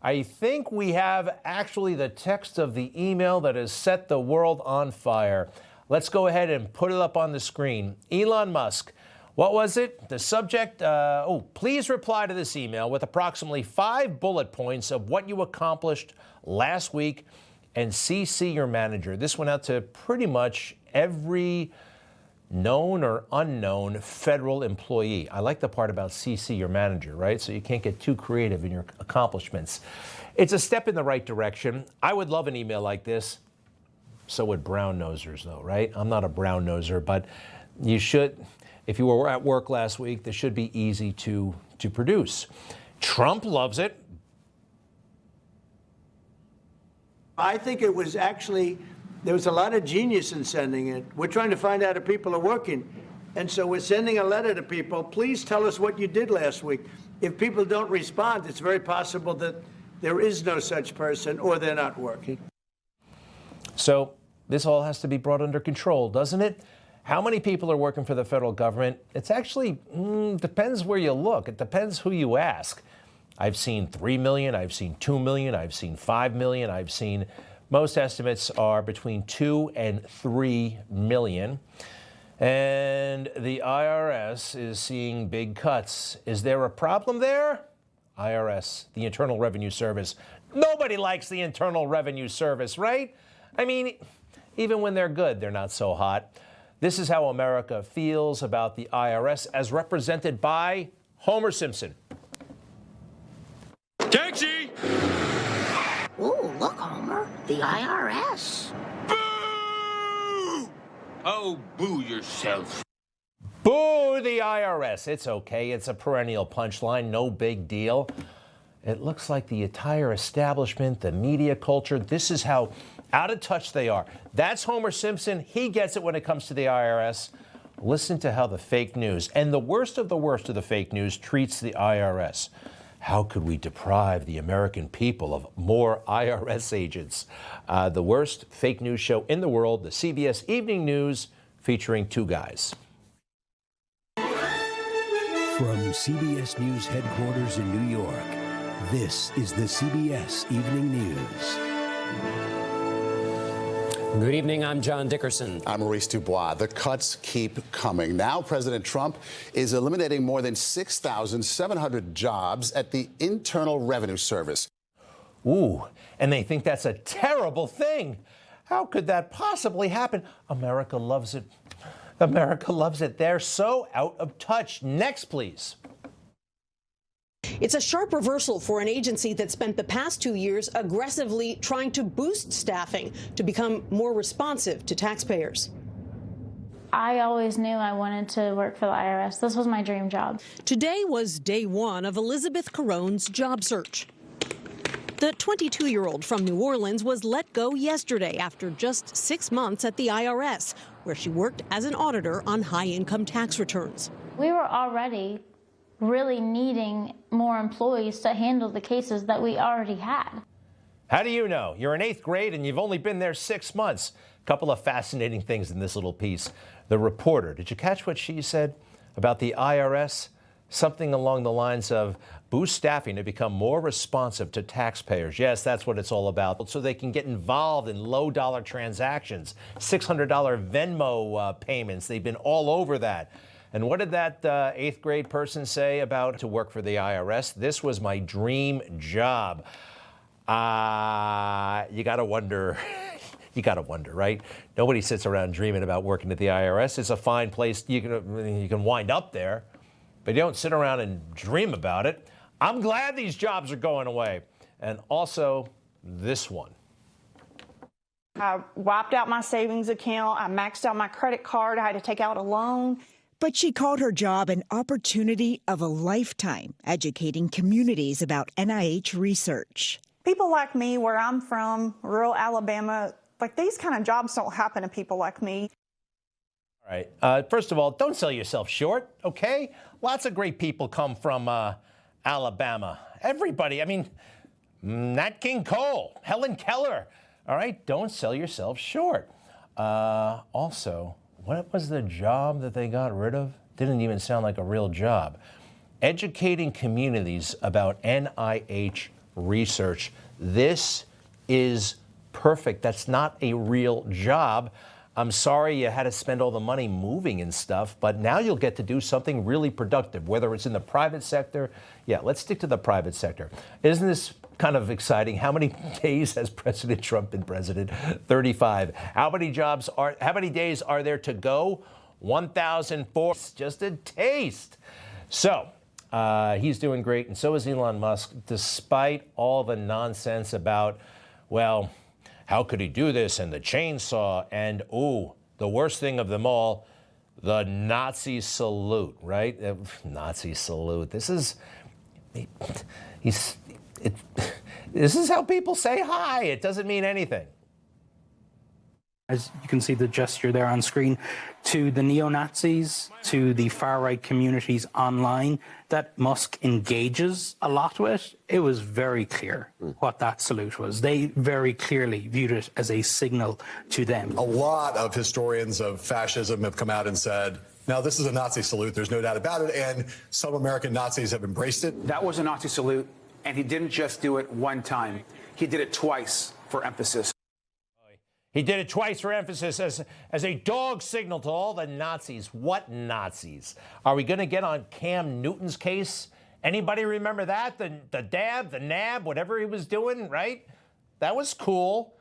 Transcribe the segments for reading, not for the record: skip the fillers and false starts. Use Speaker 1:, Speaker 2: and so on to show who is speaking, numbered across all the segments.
Speaker 1: I think we have actually the text of the email that has set the world on fire. Let's go ahead and put it up on the screen. Elon Musk. What was it? The subject, please reply to this email with approximately 5 bullet points of what you accomplished last week and CC your manager. This went out to pretty much every known or unknown federal employee. I like the part about CC your manager, right? So you can't get too creative in your accomplishments. It's a step in the right direction. I would love an email like this. So would brown nosers, though, right? I'm not a brown noser, but you should, if you were at work last week, this should be easy to produce. Trump loves it.
Speaker 2: I think it was actually, there was a lot of genius in sending it. We're trying to find out if people are working. And so we're sending a letter to people. Please tell us what you did last week. If people don't respond, it's very possible that there is no such person or they're not working.
Speaker 1: So this all has to be brought under control, doesn't it? How many people are working for the federal government? It's actually depends where you look. It depends who you ask. I've seen 3 million, I've seen 2 million, I've seen 5 million, I've seen, most estimates are between 2 and 3 million. And the IRS is seeing big cuts. Is there a problem there? IRS, the Internal Revenue Service. Nobody likes the Internal Revenue Service, right? I mean, even when they're good, they're not so hot. This is how America feels about the IRS as represented by Homer Simpson.
Speaker 3: Taxi!
Speaker 4: Ooh, look, Homer, the IRS.
Speaker 3: Boo! Oh, boo yourself.
Speaker 1: Boo the IRS. It's okay. It's a perennial punchline. No big deal. It looks like the entire establishment, the media culture, this is how out of touch they are. That's Homer Simpson. He gets it when it comes to the IRS. Listen to how the fake news, and the worst of the fake news, treats the IRS. How could we deprive the American people of more IRS agents? The worst fake news show in the world, the CBS Evening News, featuring 2 guys.
Speaker 5: From CBS News headquarters in New York, this is the CBS Evening News.
Speaker 6: Good evening, I'm John Dickerson.
Speaker 7: I'm Maurice Dubois. The cuts keep coming. Now President Trump is eliminating more than 6,700 jobs at the Internal Revenue Service.
Speaker 1: Ooh, and they think that's a terrible thing. How could that possibly happen? America loves it. America loves it. They're so out of touch. Next, please.
Speaker 8: It's a sharp reversal for an agency that spent the past 2 years aggressively trying to boost staffing to become more responsive to taxpayers.
Speaker 9: I always knew I wanted to work for the IRS. This was my dream job.
Speaker 8: Today was day 1 of Elizabeth Caron's job search. The 22-year-old from New Orleans was let go yesterday after just 6 months at the IRS, where she worked as an auditor on high-income tax returns.
Speaker 9: We were already really needing more employees to handle the cases that we already had.
Speaker 1: How do you know? You're in 8th grade and you've only been there 6 months. A couple of fascinating things in this little piece. The reporter, did you catch what she said about the IRS? Something along the lines of boost staffing to become more responsive to taxpayers. Yes, that's what it's all about. So they can get involved in low-dollar transactions, $600 Venmo payments. They've been all over that. And what did that 8th grade person say about to work for the IRS? This was my dream job. You got to wonder. You got to wonder, right? Nobody sits around dreaming about working at the IRS. It's a fine place. You can wind up there, but you don't sit around and dream about it. I'm glad these jobs are going away. And also this one.
Speaker 10: I wiped out my savings account. I maxed out my credit card. I had to take out a loan.
Speaker 11: But she called her job an opportunity of a lifetime, educating communities about NIH research.
Speaker 10: People like me, where I'm from, rural Alabama, like these kind of jobs don't happen to people like me.
Speaker 1: All right. First of all, don't sell yourself short, okay? Lots of great people come from Alabama. Everybody. I mean, Nat King Cole, Helen Keller. All right. Don't sell yourself short. Also, what was the job that they got rid of? Didn't even sound like a real job. Educating communities about NIH research. This is perfect. That's not a real job. I'm sorry you had to spend all the money moving and stuff, but now you'll get to do something really productive, whether it's in the private sector. Yeah, let's stick to the private sector. Isn't this kind of exciting? How many days has President Trump been president? 35. How many days are there to go? 1,004. Just a taste. So he's doing great, and so is Elon Musk, despite all the nonsense about, well, how could he do this, and the chainsaw, and, the worst thing of them all, the Nazi salute, right? Nazi salute. This is how people say hi. It doesn't mean anything.
Speaker 12: As you can see the gesture there on screen, to the neo-Nazis, to the far-right communities online that Musk engages a lot with, it was very clear what that salute was. They very clearly viewed it as a signal to them.
Speaker 13: A lot of historians of fascism have come out and said, now, this is a Nazi salute, there's no doubt about it, and some American Nazis have embraced it.
Speaker 14: That was a Nazi salute, and he didn't just do it one time. He did it twice for emphasis.
Speaker 1: He did it twice for emphasis as a dog signal to all the Nazis. What Nazis? Are we going to get on Cam Newton's case? Anybody remember that? The dab, the nab, whatever he was doing, right? That was cool.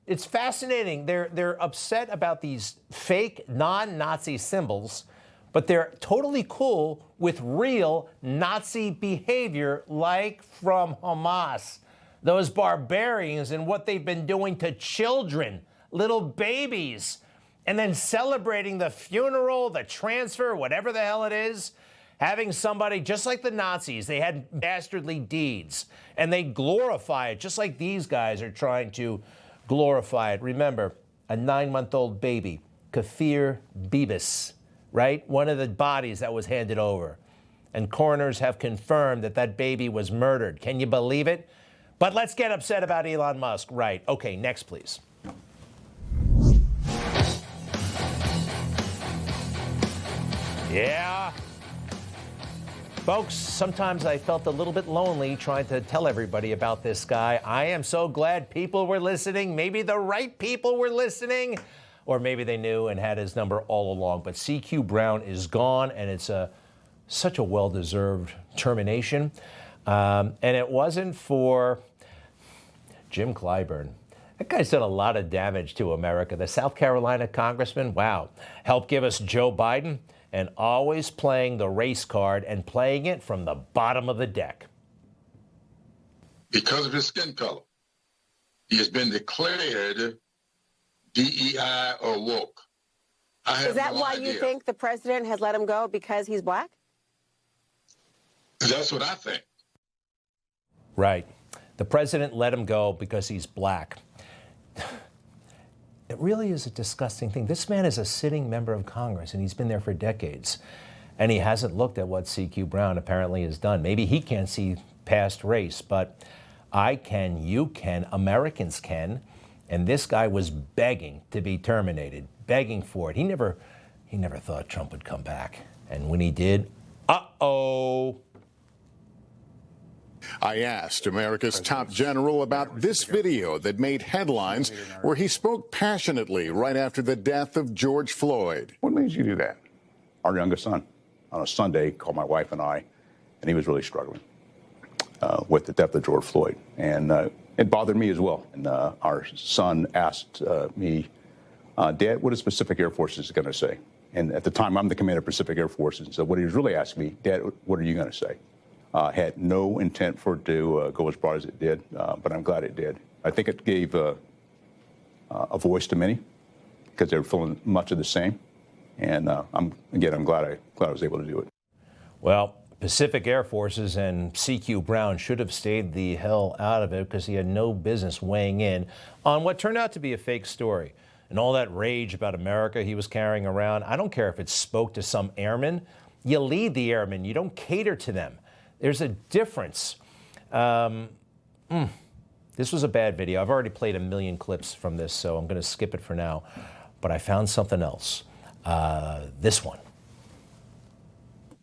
Speaker 1: It's fascinating. They're upset about these fake non-Nazi symbols, but they're totally cool with real Nazi behavior, like from Hamas. Those barbarians and what they've been doing to children, little babies, and then celebrating the funeral, the transfer, whatever the hell it is, having somebody, just like the Nazis, they had dastardly deeds, and they glorify it, just like these guys are trying to glorify it. Remember, a 9-month-old baby, Kafir Bibis, right? One of the bodies that was handed over. And coroners have confirmed that that baby was murdered. Can you believe it? But let's get upset about Elon Musk. Right. Okay, next, please. Yeah. Folks, sometimes I felt a little bit lonely trying to tell everybody about this guy. I am so glad people were listening. Maybe the right people were listening, or maybe they knew and had his number all along. But CQ Brown is gone, and it's such a well-deserved termination. And it wasn't for Jim Clyburn. That guy's done a lot of damage to America. The South Carolina congressman, wow, helped give us Joe Biden, and always playing the race card and playing it from the bottom of the deck.
Speaker 3: Because of his skin color, he has been declared DEI or woke.
Speaker 15: Is that why you think the president has let him go, because he's black?
Speaker 3: That's what I think.
Speaker 1: Right. The president let him go because he's black. It really is a disgusting thing. This man is a sitting member of Congress, and he's been there for decades. And he hasn't looked at what CQ Brown apparently has done. Maybe he can't see past race, but I can, you can, Americans can. And this guy was begging to be terminated, begging for it. He never thought Trump would come back. And when he did, uh-oh.
Speaker 16: I asked America's top general about this video that made headlines where he spoke passionately right after the death of George Floyd.
Speaker 17: What made you do that? Our youngest son, on a Sunday, called my wife and I, and he was really struggling with the death of George Floyd. And it bothered me as well. And our son asked me, Dad, what is Pacific Air Forces going to say? And at the time, I'm the commander of Pacific Air Forces. And so what he was really asking me, Dad, what are you going to say? Had no intent for it to go as broad as it did, but I'm glad it did. I think it gave a voice to many because they were feeling much of the same. And I'm glad I was able to do it.
Speaker 1: Well, Pacific Air Forces and CQ Brown should have stayed the hell out of it because he had no business weighing in on what turned out to be a fake story. And all that rage about America he was carrying around, I don't care if it spoke to some airmen. You lead the airmen. You don't cater to them. There's a difference. This was a bad video. I've already played a million clips from this, so I'm going to skip it for now. But I found something else. This one.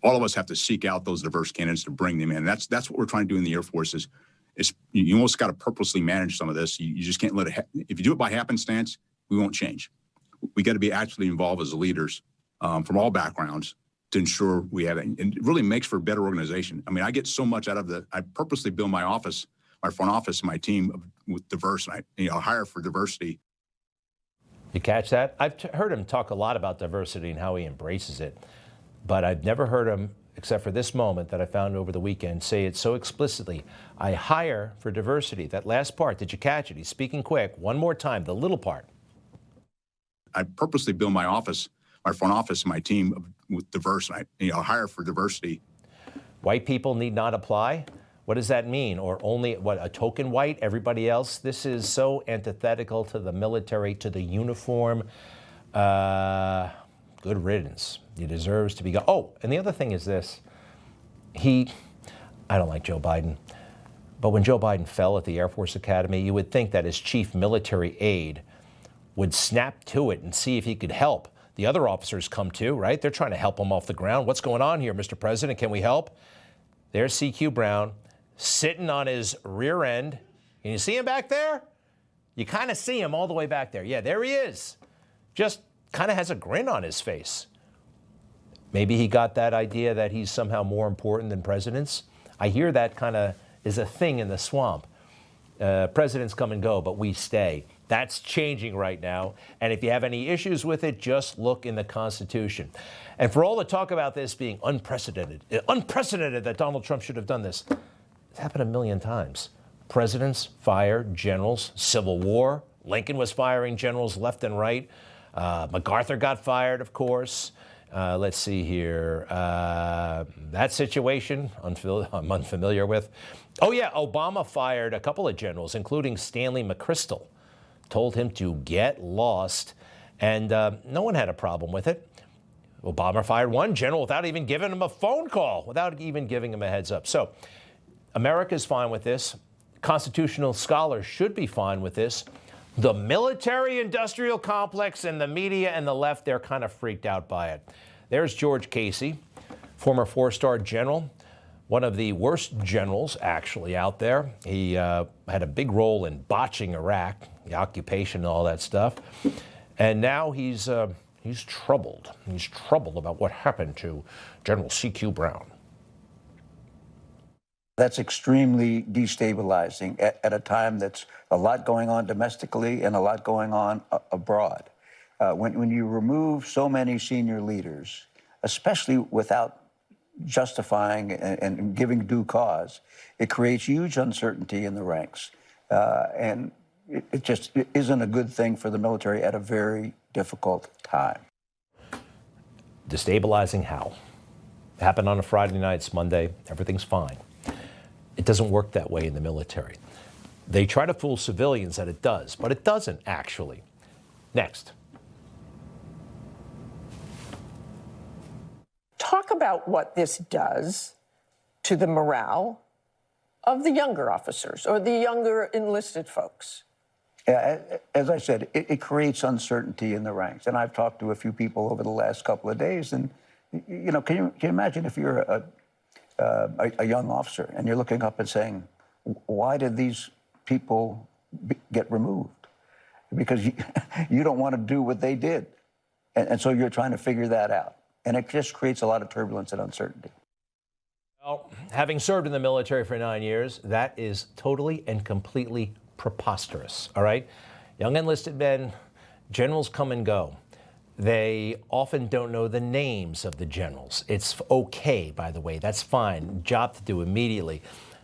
Speaker 17: All of us have to seek out those diverse candidates to bring them in. That's what we're trying to do in the Air Force is You almost got to purposely manage some of this. You just can't let it. If you do it by happenstance, we won't change. We got to be actually involved as leaders from all backgrounds to ensure we have it. And it really makes for a better organization. I mean, I get so much out of I purposely build my office, my front office, my team with diverse. And I hire for diversity.
Speaker 1: You catch that? I've heard him talk a lot about diversity and how he embraces it, but I've never heard him, except for this moment that I found over the weekend, say it so explicitly. I hire for diversity. That last part, did you catch it? He's speaking quick. One more time, the little part.
Speaker 17: I purposely build my office, my front office, my team with diverse. And I hire for diversity. White people need not apply. What does that mean? Or only, a token white? Everybody else? This is so antithetical to the military, to the uniform. Good riddance. He deserves to be gone. Oh, and the other thing is this. I don't like Joe Biden, but when Joe Biden fell at the Air Force Academy, you would think that his chief military aide would snap to it and see if he could help. The other officers come too, right? They're trying to help him off the ground. What's going on here, Mr. President? Can we help? There's CQ Brown sitting on his rear end. Can you see him back there? You kind of see him all the way back there. Yeah, there he is. Just kind of has a grin on his face. Maybe he got that idea that he's somehow more important than presidents. I hear that kind of is a thing in the swamp. Presidents come and go, but we stay. That's changing right now. And if you have any issues with it, just look in the Constitution. And for all the talk about this being unprecedented that Donald Trump should have done this, it's happened a million times. Presidents fire generals, Civil War. Lincoln was firing generals left and right. MacArthur got fired, of course. Let's see here. That situation, I'm unfamiliar with. Oh, yeah, Obama fired a couple of generals, including Stanley McChrystal. Told him to get lost, and no one had a problem with it. Obama fired one general without even giving him a phone call, without even giving him a heads up. So America's fine with this. Constitutional scholars should be fine with this. The military-industrial complex and the media and the left, they're kind of freaked out by it. There's George Casey, former four-star general, one of the worst generals, actually, out there. He had a big role in botching Iraq, the occupation and all that stuff. And now he's troubled. He's troubled about what happened to General CQ Brown.
Speaker 18: That's extremely destabilizing at a time that's a lot going on domestically and a lot going on abroad. When you remove so many senior leaders, especially without justifying and giving due cause, it creates huge uncertainty in the ranks. And it just isn't a good thing for the military at a very difficult time.
Speaker 1: Destabilizing how? It happened on a Friday night, it's Monday, everything's fine. It doesn't work that way in the military. They try to fool civilians that it does, but it doesn't actually. Next.
Speaker 19: Talk about what this does to the morale of the younger officers or the younger enlisted folks.
Speaker 18: As I said, it creates uncertainty in the ranks. And I've talked to a few people over the last couple of days, and can you imagine if you're a young officer and you're looking up and saying, why did these people get removed? Because you don't want to do what they did. And so you're trying to figure that out. And it just creates a lot of turbulence and uncertainty.
Speaker 1: Well, having served in the military for 9 years, that is totally and completely preposterous, all right? Young enlisted men, generals come and go. They often don't know the names of the generals. It's okay, by the way, that's fine, job to do immediately.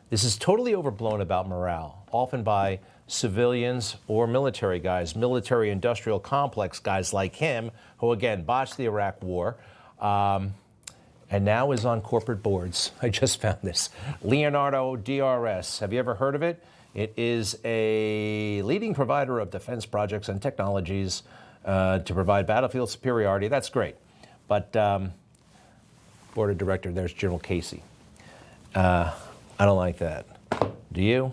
Speaker 1: This is totally overblown about morale, often by civilians or military guys, military-industrial complex guys like him, who again botched the Iraq War, and now is on corporate boards. I just found this. Leonardo DRS, have you ever heard of it? It is a leading provider of defense projects and technologies to provide battlefield superiority. That's great. But board of director, there's General Casey. I don't like that. Do you?